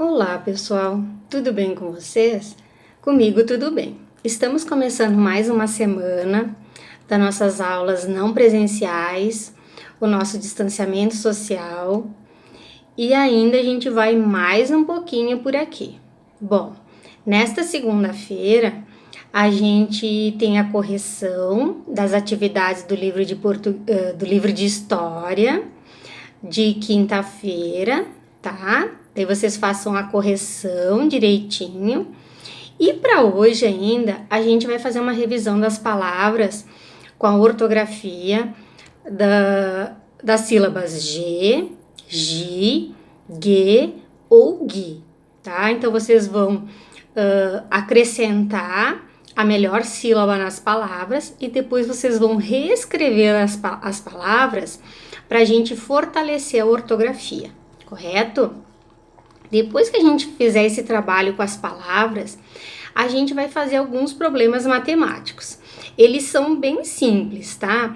Olá, pessoal. Tudo bem com vocês? Comigo tudo bem. Estamos começando mais uma semana das nossas aulas não presenciais, o nosso distanciamento social e ainda a gente vai mais um pouquinho por aqui. Bom, nesta segunda-feira a gente tem a correção das atividades do livro do livro de história de quinta-feira, tá? Daí vocês façam a correção direitinho. E para hoje ainda, a gente vai fazer uma revisão das palavras com a ortografia das sílabas G, Gi, Ge ou Gui, tá? Então vocês vão acrescentar a melhor sílaba nas palavras e depois vocês vão reescrever as palavras para a gente fortalecer a ortografia, correto? Depois que a gente fizer esse trabalho com as palavras, a gente vai fazer alguns problemas matemáticos. Eles são bem simples, tá?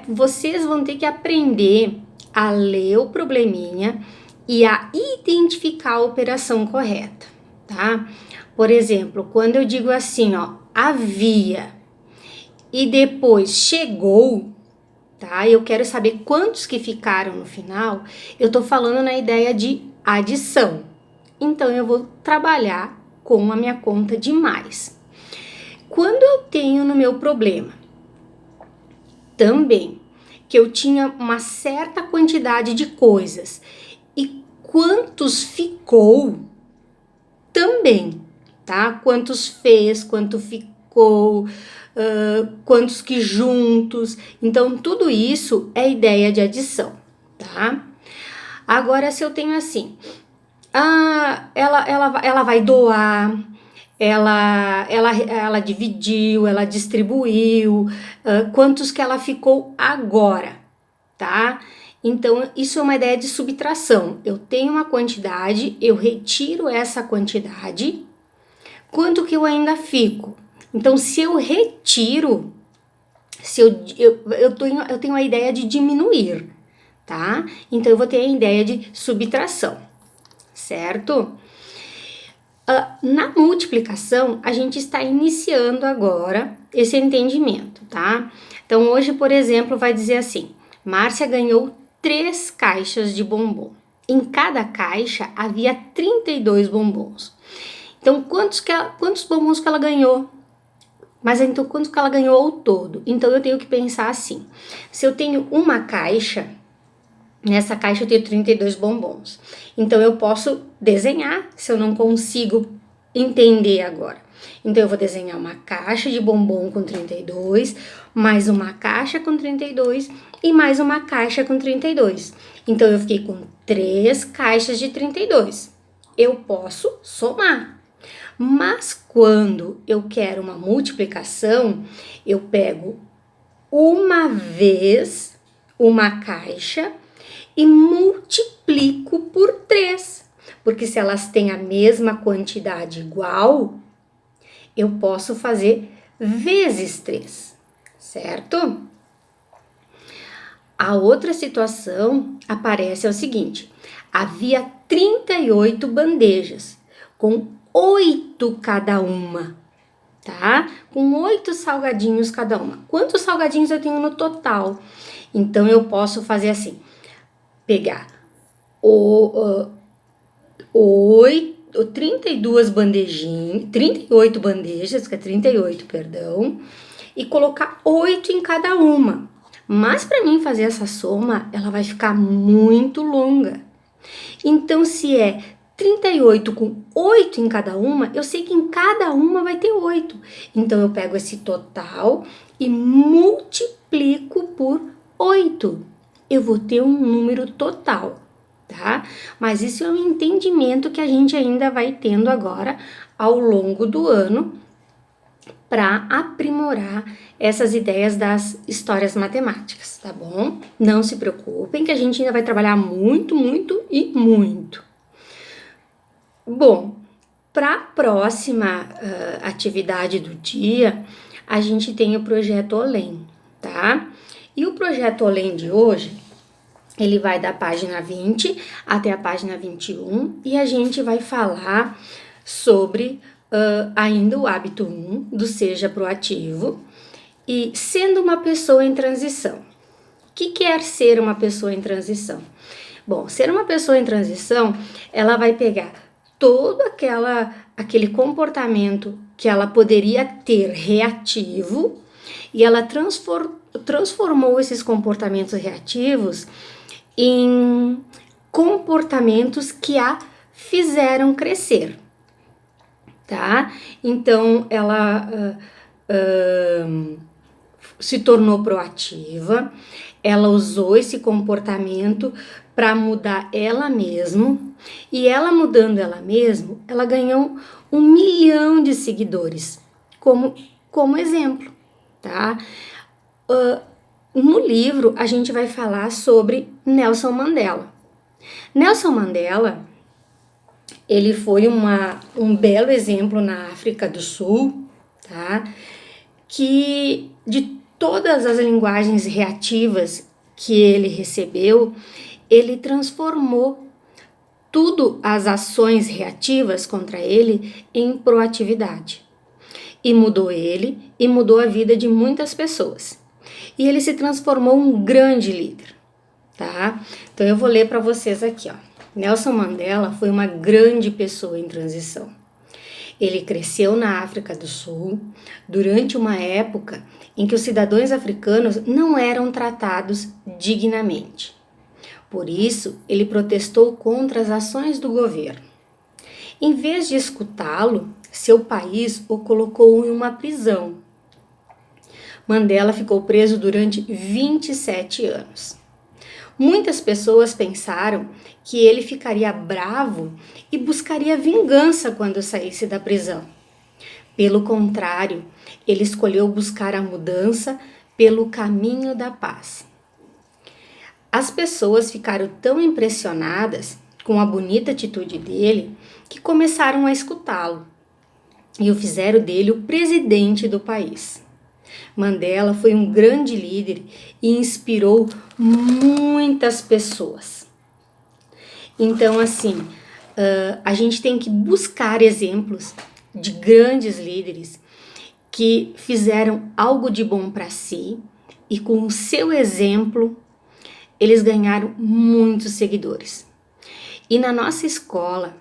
Vocês vão ter que aprender a ler o probleminha e a identificar a operação correta, tá? Por exemplo, quando eu digo assim, ó, havia e depois chegou, tá? Eu quero saber quantos que ficaram no final. Eu tô falando na ideia de adição. Então, eu vou trabalhar com a minha conta de mais. Quando eu tenho no meu problema também que eu tinha uma certa quantidade de coisas e quantos ficou também, tá? Quantos fez, quanto ficou, quantos que juntos. Então, tudo isso é ideia de adição, tá? Agora, se eu tenho assim... ela vai doar, ela dividiu, ela distribuiu, quantos que ela ficou agora, tá? Então, isso é uma ideia de subtração. Eu tenho uma quantidade, eu retiro essa quantidade, quanto que eu ainda fico? Então, se eu retiro, eu tenho a ideia de diminuir, tá? Então, eu vou ter a ideia de subtração. Certo? Na multiplicação, a gente está iniciando agora esse entendimento, tá? Então, hoje, por exemplo, vai dizer assim, Márcia ganhou 3 caixas de bombom. Em cada caixa havia 32 bombons. Então, quantos bombons que ela ganhou? Mas então, quantos que ela ganhou ao todo? Então, eu tenho que pensar assim, se eu tenho uma caixa... Nessa caixa eu tenho 32 bombons. Então, eu posso desenhar, se eu não consigo entender agora. Então, eu vou desenhar uma caixa de bombom com 32, mais uma caixa com 32 e mais uma caixa com 32. Então, eu fiquei com 3 caixas de 32. Eu posso somar. Mas, quando eu quero uma multiplicação, eu pego uma vez uma caixa e multiplico por 3, porque se elas têm a mesma quantidade igual, eu posso fazer vezes 3, certo? A outra situação aparece é o seguinte, havia 38 bandejas, com 8 cada uma, tá? Com 8 salgadinhos cada uma. Quantos salgadinhos eu tenho no total? Então, eu posso fazer assim, pegar 32 bandejinhas, 38 bandejas, que é 38, perdão, e colocar 8 em cada uma. Mas para mim fazer essa soma, ela vai ficar muito longa. Então, se é 38 com 8 em cada uma, eu sei que em cada uma vai ter 8. Então, eu pego esse total e multiplico por 8. Eu vou ter um número total, tá? Mas isso é um entendimento que a gente ainda vai tendo agora ao longo do ano para aprimorar essas ideias das histórias matemáticas, tá bom? Não se preocupem que a gente ainda vai trabalhar muito, muito e muito. Bom, para a próxima atividade do dia, a gente tem o projeto OLEM, tá? E o projeto OLEM de hoje Ele vai da página 20 até a página 21 e a gente vai falar sobre ainda o hábito 1 do seja proativo e sendo uma pessoa em transição. O que quer ser uma pessoa em transição? Bom, ser uma pessoa em transição, ela vai pegar todo aquele comportamento que ela poderia ter reativo e ela transformou esses comportamentos reativos em comportamentos que a fizeram crescer, tá? Então, ela se tornou proativa, ela usou esse comportamento para mudar ela mesma, e ela mudando ela mesma, ela ganhou 1 milhão de seguidores, como exemplo, tá? No livro, a gente vai falar sobre Nelson Mandela. Nelson Mandela, ele foi um belo exemplo na África do Sul, tá? Que de todas as linguagens reativas que ele recebeu, ele transformou tudo as ações reativas contra ele em proatividade. E mudou ele e mudou a vida de muitas pessoas. E ele se transformou um grande líder, tá? Então eu vou ler para vocês aqui, ó. Nelson Mandela foi uma grande pessoa em transição. Ele cresceu na África do Sul durante uma época em que os cidadãos africanos não eram tratados dignamente. Por isso, ele protestou contra as ações do governo. Em vez de escutá-lo, seu país o colocou em uma prisão. Mandela ficou preso durante 27 anos. Muitas pessoas pensaram que ele ficaria bravo e buscaria vingança quando saísse da prisão. Pelo contrário, ele escolheu buscar a mudança pelo caminho da paz. As pessoas ficaram tão impressionadas com a bonita atitude dele que começaram a escutá-lo e o fizeram dele o presidente do país. Mandela foi um grande líder e inspirou muitas pessoas. Então, assim, a gente tem que buscar exemplos de grandes líderes que fizeram algo de bom para si e com o seu exemplo eles ganharam muitos seguidores. E na nossa escola,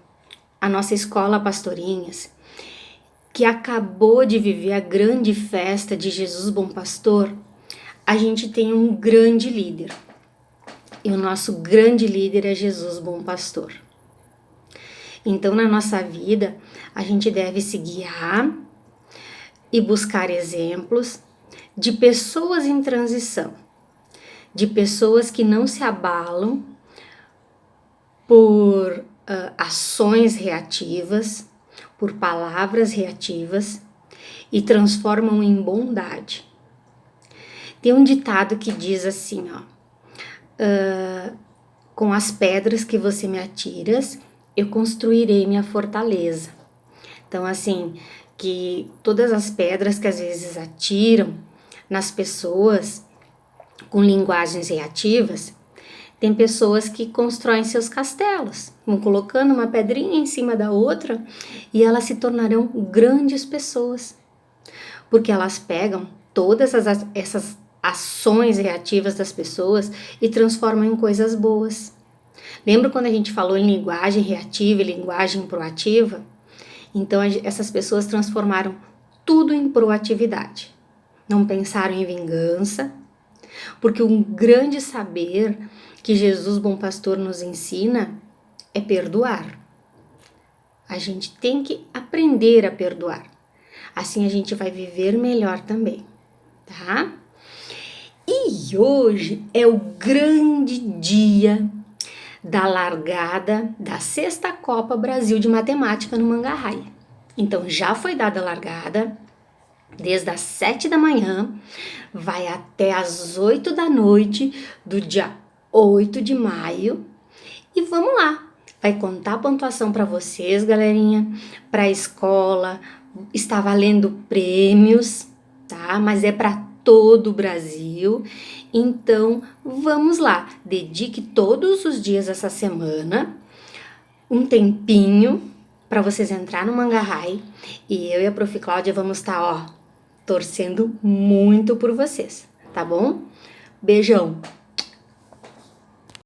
a nossa escola Pastorinhas, que acabou de viver a grande festa de Jesus Bom Pastor, a gente tem um grande líder. E o nosso grande líder é Jesus Bom Pastor. Então, na nossa vida, a gente deve se guiar e buscar exemplos de pessoas em transição, de pessoas que não se abalam por ações reativas, por palavras reativas e transformam em bondade. Tem um ditado que diz assim, ó, com as pedras que você me atiras, eu construirei minha fortaleza. Então, assim, que todas as pedras que às vezes atiram nas pessoas com linguagens reativas, tem pessoas que constroem seus castelos, vão colocando uma pedrinha em cima da outra e elas se tornarão grandes pessoas, porque elas pegam todas essas ações reativas das pessoas e transformam em coisas boas. Lembra quando a gente falou em linguagem reativa e linguagem proativa? Então essas pessoas transformaram tudo em proatividade. Não pensaram em vingança, porque um grande saber que Jesus Bom Pastor nos ensina é perdoar. A gente tem que aprender a perdoar. Assim a gente vai viver melhor também, tá? E hoje é o grande dia da largada da 6ª Copa Brasil de Matemática no Mangarraia. Então já foi dada a largada, desde as 7 da manhã, vai até as 8 da noite do dia 8 de maio. E vamos lá, vai contar a pontuação para vocês, galerinha, para a escola, está valendo prêmios, tá? Mas é para todo o Brasil. Então, vamos lá, dedique todos os dias essa semana um tempinho para vocês entrar no Manga High e eu e a Prof. Cláudia vamos estar, torcendo muito por vocês, tá bom? Beijão!